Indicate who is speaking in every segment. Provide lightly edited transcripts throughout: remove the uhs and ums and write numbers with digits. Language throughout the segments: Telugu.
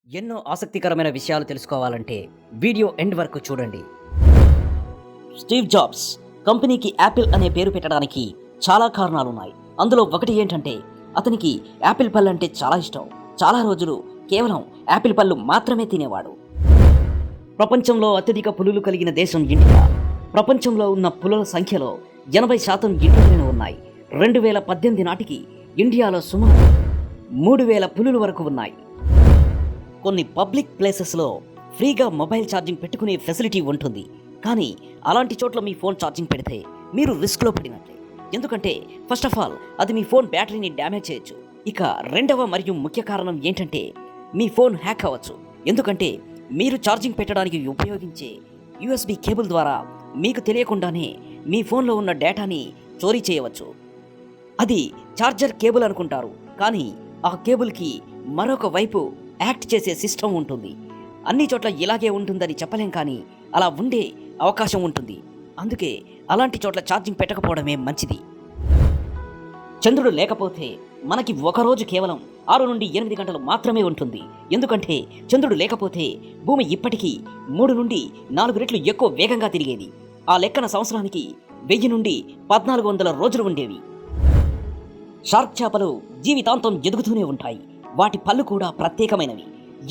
Speaker 1: ఎన్నో ఆసక్తికరమైన విషయాలు తెలుసుకోవాలంటే వీడియో ఎండ్ వరకు చూడండి. స్టీవ్ జాబ్స్ కంపెనీకి యాపిల్ అనే పేరు పెట్టడానికి చాలా కారణాలున్నాయి. అందులో ఒకటి ఏంటంటే అతనికి యాపిల్ పళ్ళు అంటే చాలా ఇష్టం. చాలా రోజులు కేవలం యాపిల్ పళ్ళు మాత్రమే తినేవాడు. ప్రపంచంలో అత్యధిక పులులు కలిగిన దేశం ఇండియా. ప్రపంచంలో ఉన్న పులుల సంఖ్యలో 80% ఇండియాలోనే ఉన్నాయి. 2018 నాటికి ఇండియాలో సుమారు 3000 పులులు వరకు ఉన్నాయి. కొన్ని పబ్లిక్ ప్లేసెస్లో ఫ్రీగా మొబైల్ ఛార్జింగ్ పెట్టుకునే ఫెసిలిటీ ఉంటుంది. కానీ అలాంటి చోట్ల మీ ఫోన్ ఛార్జింగ్ పెడితే మీరు రిస్క్లో పడినట్లే. ఎందుకంటే ఫస్ట్ ఆఫ్ ఆల్ అది మీ ఫోన్ బ్యాటరీని డ్యామేజ్ చేయొచ్చు. ఇక రెండవ మరియు ముఖ్య కారణం ఏంటంటే మీ ఫోన్ హ్యాక్ అవ్వచ్చు. ఎందుకంటే మీరు ఛార్జింగ్ పెట్టడానికి ఉపయోగించే USB కేబుల్ ద్వారా మీకు తెలియకుండానే మీ ఫోన్లో ఉన్న డేటాని చోరీ చేయవచ్చు. అది ఛార్జర్ కేబుల్ అనుకుంటారు, కానీ ఆ కేబుల్కి మరొక వైపు యాక్ట్ చేసే సిస్టమ్ ఉంటుంది. అన్ని చోట్ల ఇలాగే ఉంటుందని చెప్పలేం, కానీ అలా ఉండే అవకాశం ఉంటుంది. అందుకే అలాంటి చోట్ల ఛార్జింగ్ పెట్టకపోవడమే మంచిది. చంద్రుడు లేకపోతే మనకి ఒకరోజు కేవలం 6 నుండి 8 గంటలు మాత్రమే ఉంటుంది. ఎందుకంటే చంద్రుడు లేకపోతే భూమి ఇప్పటికీ 3 నుండి 4 రెట్లు ఎక్కువ వేగంగా తిరిగేది. ఆ లెక్కన సంవత్సరానికి 1000 నుండి 1400 రోజులు ఉండేవి. షార్క్ చేపలు జీవితాంతం ఎదుగుతూనే ఉంటాయి. వాటి పళ్ళు కూడా ప్రత్యేకమైనవి.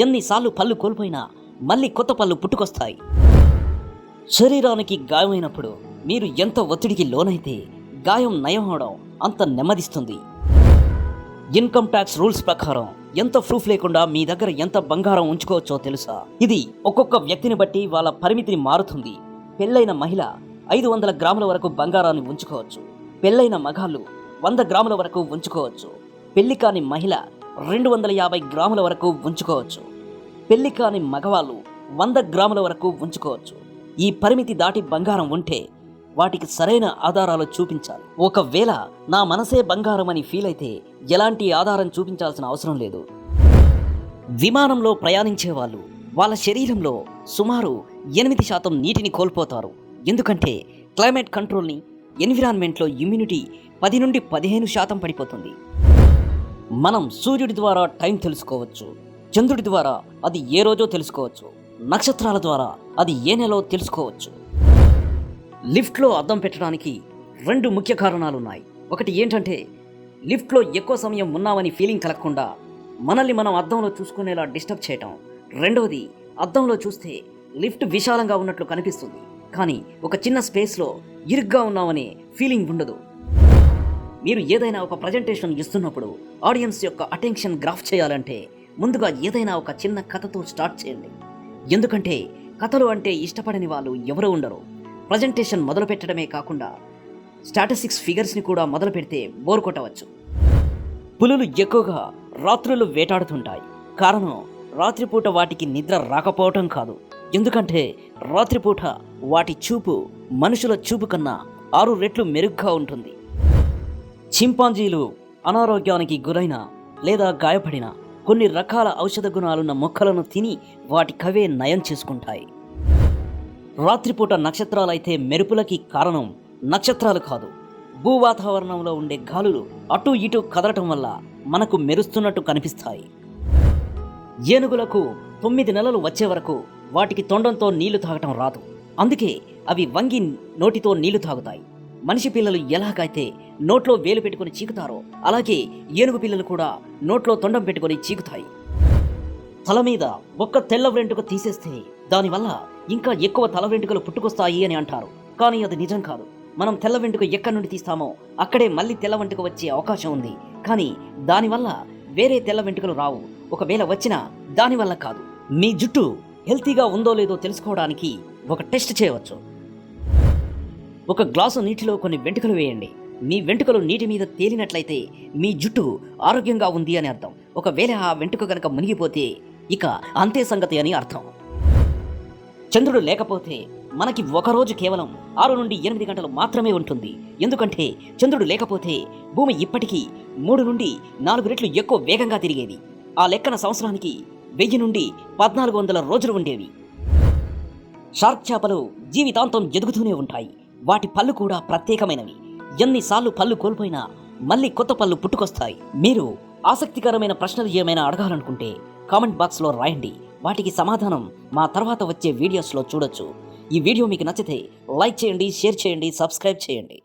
Speaker 1: ఎన్నిసార్లు పళ్ళు కోల్పోయినా మళ్ళీ కొత్త పళ్ళు పుట్టుకొస్తాయి. శరీరానికి గాయమైనప్పుడు మీరు ఎంత ఒత్తిడికి లోనైతే గాయం నయం అవడం అంత నెమ్మదిస్తుంది. ఇన్కమ్ ట్యాక్స్ రూల్స్ ప్రకారం ఎంత ప్రూఫ్ లేకుండా మీ దగ్గర ఎంత బంగారం ఉంచుకోవచ్చో తెలుసా? ఇది ఒక్కొక్క వ్యక్తిని బట్టి వాళ్ళ పరిమితిని మారుతుంది. పెళ్ళైన మహిళ 500 గ్రాముల వరకు బంగారాన్ని ఉంచుకోవచ్చు. పెళ్ళైన మగాళ్ళు 100 గ్రాముల వరకు ఉంచుకోవచ్చు. పెళ్లి కాని మహిళ 250 గ్రాముల వరకు ఉంచుకోవచ్చు. పెళ్లి కాని మగవాళ్ళు 100 గ్రాముల వరకు ఉంచుకోవచ్చు. ఈ పరిమితి దాటి బంగారం ఉంటే వాటికి సరైన ఆధారాలు చూపించాలి. ఒకవేళ నా మనసే బంగారం అని ఫీల్ అయితే ఎలాంటి ఆధారం చూపించాల్సిన అవసరం లేదు. విమానంలో ప్రయాణించే వాళ్ళు వాళ్ళ శరీరంలో సుమారు 8% నీటిని కోల్పోతారు. ఎందుకంటే క్లైమేట్ కంట్రోల్ని, ఎన్విరాన్మెంట్లో ఇమ్యూనిటీ 10 నుండి 15% పడిపోతుంది. మనం సూర్యుడి ద్వారా టైం తెలుసుకోవచ్చు. చంద్రుడి ద్వారా అది ఏ రోజో తెలుసుకోవచ్చు. నక్షత్రాల ద్వారా అది ఏ నెలో తెలుసుకోవచ్చు. లిఫ్ట్లో అద్దం పెట్టడానికి 2 ముఖ్య కారణాలున్నాయి. ఒకటి ఏంటంటే లిఫ్ట్లో ఎక్కువ సమయం ఉన్నామని ఫీలింగ్ కలగకుండా మనల్ని మనం అద్దంలో చూసుకునేలా డిస్టర్బ్ చేయటం. రెండవది, అద్దంలో చూస్తే లిఫ్ట్ విశాలంగా ఉన్నట్లు కనిపిస్తుంది, కానీ ఒక చిన్న స్పేస్లో ఇరుగ్గా ఉన్నామనే ఫీలింగ్ ఉండదు. మీరు ఏదైనా ఒక ప్రజెంటేషన్ ఇస్తున్నప్పుడు ఆడియన్స్ యొక్క అటెన్షన్ గ్రాఫ్ చేయాలంటే ముందుగా ఏదైనా ఒక చిన్న కథతో స్టార్ట్ చేయండి. ఎందుకంటే కథలు అంటే ఇష్టపడని వాళ్ళు ఎవరూ ఉండరు. ప్రజెంటేషన్ మొదలు పెట్టడమే కాకుండా స్టాటిస్టిక్స్ ఫిగర్స్ని కూడా మొదలు పెడితే బోర్ కొట్టవచ్చు. పులులు ఎక్కువగా రాత్రులు వేటాడుతుంటాయి. కారణం రాత్రిపూట వాటికి నిద్ర రాకపోవటం కాదు. ఎందుకంటే రాత్రిపూట వాటి చూపు మనుషుల చూపు కన్నా 6 రెట్లు మెరుగ్గా ఉంటుంది. చింపాంజీలు అనారోగ్యానికి గురైన లేదా గాయపడిన కొన్ని రకాల ఔషధ గుణాలున్న మొక్కలను తిని వాటికవే నయం చేసుకుంటాయి. రాత్రిపూట నక్షత్రాలైతే మెరుపులకి కారణం నక్షత్రాలు కాదు, భూవాతావరణంలో ఉండే గాలులు అటు ఇటు కదలటం వల్ల మనకు మెరుస్తున్నట్టు కనిపిస్తాయి. ఏనుగులకు 9 నెలలు వచ్చే వరకు వాటికి తొండంతో నీళ్లు తాగటం రాదు. అందుకే అవి వంగి నోటితో నీళ్లు తాగుతాయి. మనిషి పిల్లలు ఎలాగైతే నోట్లో వేలు పెట్టుకుని చీకుతారో అలాగే ఏనుగు పిల్లలు కూడా నోట్లో తొండం పెట్టుకుని చీకుతాయి. తల మీద ఒక్క తెల్ల వెంట్రుక తీసేస్తే దానివల్ల ఇంకా ఎక్కువ తల వెంట్రుకలు పుట్టుకొస్తాయి అని అంటారు, కానీ అది నిజం కాదు. మనం తెల్ల వెంట్రుక ఎక్కడి నుండి తీస్తామో అక్కడే మళ్ళీ తెల్ల వెంట్రుక వచ్చే అవకాశం ఉంది, కానీ దానివల్ల వేరే తెల్ల వెంట్రుకలు రావు. ఒకవేళ వచ్చినా దానివల్ల కాదు. మీ జుట్టు హెల్తీగా ఉందో లేదో తెలుసుకోవడానికి ఒక టెస్ట్ చేయవచ్చు. ఒక గ్లాసు నీటిలో కొన్ని వెంట్రుకలు వేయండి. మీ వెంట్రుకలు నీటి మీద తేలినట్లయితే మీ జుట్టు ఆరోగ్యంగా ఉంది అని అర్థం. ఒకవేళ ఆ వెంట్రుక గనక మునిగిపోతే ఇక అంతే సంగతి అని అర్థం. చంద్రుడు లేకపోతే మనకి ఒకరోజు కేవలం 6 నుండి 8 గంటలు మాత్రమే ఉంటుంది. ఎందుకంటే చంద్రుడు లేకపోతే భూమి ఇప్పటికీ 3 నుండి 4 రెట్లు ఎక్కువ వేగంగా తిరిగేది. ఆ లెక్కన సంవత్సరానికి 1000 నుండి 1400 రోజులు ఉండేవి. షార్క్ చేపలు జీవితాంతం ఎదుగుతూనే ఉంటాయి. వాటి పళ్ళు కూడా ప్రత్యేకమైనవి. ఎన్నిసార్లు పళ్ళు కోల్పోయినా మళ్ళీ కొత్త పళ్ళు పుట్టుకొస్తాయి. మీరు ఆసక్తికరమైన ప్రశ్నలు ఏమైనా అడగాలనుకుంటే కామెంట్ బాక్స్లో రాయండి. వాటికి సమాధానం మా తర్వాత వచ్చే వీడియోస్లో చూడొచ్చు. ఈ వీడియో మీకు నచ్చితే లైక్ చేయండి, షేర్ చేయండి, సబ్స్క్రైబ్ చేయండి.